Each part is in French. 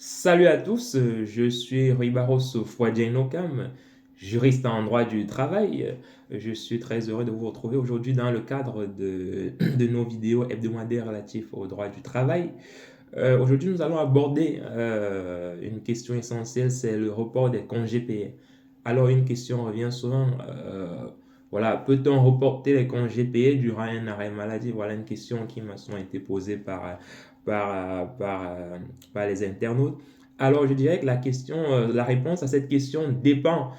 Salut à tous, je suis Rui Barros Fouadjenokam, juriste en droit du travail. Je suis très heureux de vous retrouver aujourd'hui dans le cadre de nos vidéos hebdomadaires relatives au droit du travail. Aujourd'hui, nous allons aborder une question essentielle, c'est le report des congés payés. Alors, une question revient souvent, voilà, peut-on reporter les congés payés durant un arrêt maladie? Voilà une question qui m'a souvent été posée par les internautes. Alors, je dirais que la réponse à cette question dépend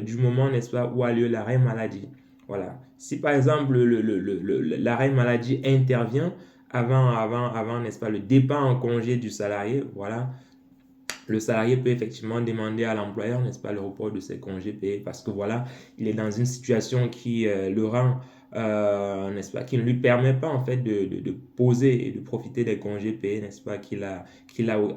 du moment, n'est-ce pas, où a lieu l'arrêt maladie. Voilà. Si par exemple l'arrêt maladie intervient avant, n'est-ce pas, le départ en congé du salarié, voilà, le salarié peut effectivement demander à l'employeur, n'est-ce pas, le report de ses congés payés parce que voilà, il est dans une situation qui le rend, n'est-ce pas, qui ne lui permet pas en fait de poser et de profiter des congés payés, n'est-ce pas, qu'il a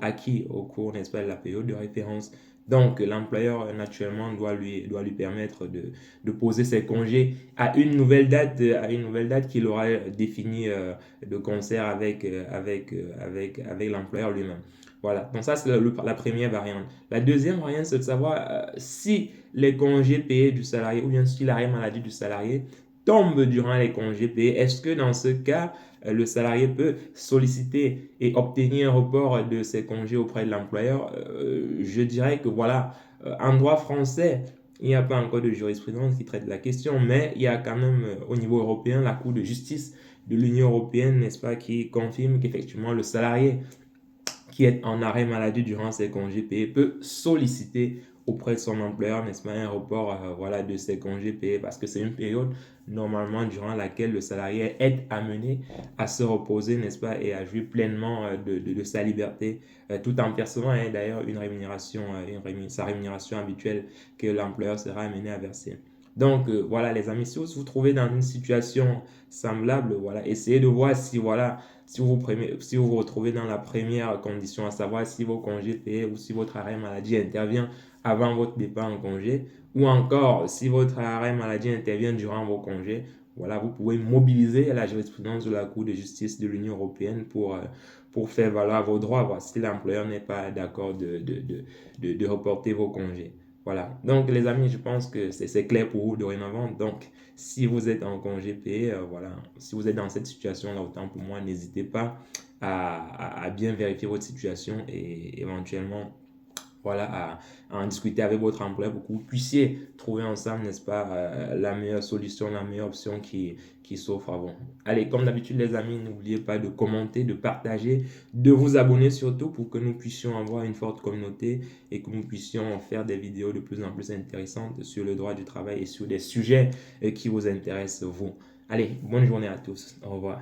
acquis au cours, n'est-ce pas, de la période de référence. Donc, l'employeur, naturellement, doit lui permettre de poser ses congés à une nouvelle date qu'il aura définie de concert avec l'employeur lui-même. Voilà, donc ça c'est la première variante. La deuxième variante, c'est de savoir si les congés payés du salarié ou bien si l'arrêt maladie du salarié tombe durant les congés payés. Est-ce que dans ce cas, le salarié peut solliciter et obtenir un report de ses congés auprès de l'employeur? Je dirais que voilà, en droit français, il n'y a pas encore de jurisprudence qui traite la question, mais il y a quand même au niveau européen la Cour de justice de l'Union européenne, n'est-ce pas, qui confirme qu'effectivement le salarié qui est en arrêt maladie durant ses congés payés peut solliciter auprès de son employeur, n'est-ce pas, un report voilà, de ses congés payés parce que c'est une période normalement durant laquelle le salarié est amené à se reposer, n'est-ce pas, et à jouir pleinement de sa liberté, tout en percevant d'ailleurs une rémunération, sa rémunération habituelle que l'employeur sera amené à verser. Donc voilà les amis, si vous vous trouvez dans une situation semblable, voilà, essayez de voir si vous vous retrouvez dans la première condition, à savoir si vos congés payés ou si votre arrêt maladie intervient avant votre départ en congé, ou encore si votre arrêt maladie intervient durant vos congés, voilà, vous pouvez mobiliser la jurisprudence de la Cour de justice de l'Union européenne pour faire valoir vos droits, voilà, si l'employeur n'est pas d'accord de reporter vos congés. Voilà. Donc, les amis, je pense que c'est clair pour vous dorénavant. Donc, si vous êtes en congé payé, voilà, si vous êtes dans cette situation-là, autant pour moi, n'hésitez pas à bien vérifier votre situation et éventuellement voilà, à en discuter avec votre employeur pour que vous puissiez trouver ensemble, n'est-ce pas, la meilleure solution, la meilleure option qui s'offre à vous. Allez, comme d'habitude, les amis, n'oubliez pas de commenter, de partager, de vous abonner surtout pour que nous puissions avoir une forte communauté et que nous puissions faire des vidéos de plus en plus intéressantes sur le droit du travail et sur des sujets qui vous intéressent, vous. Allez, bonne journée à tous. Au revoir.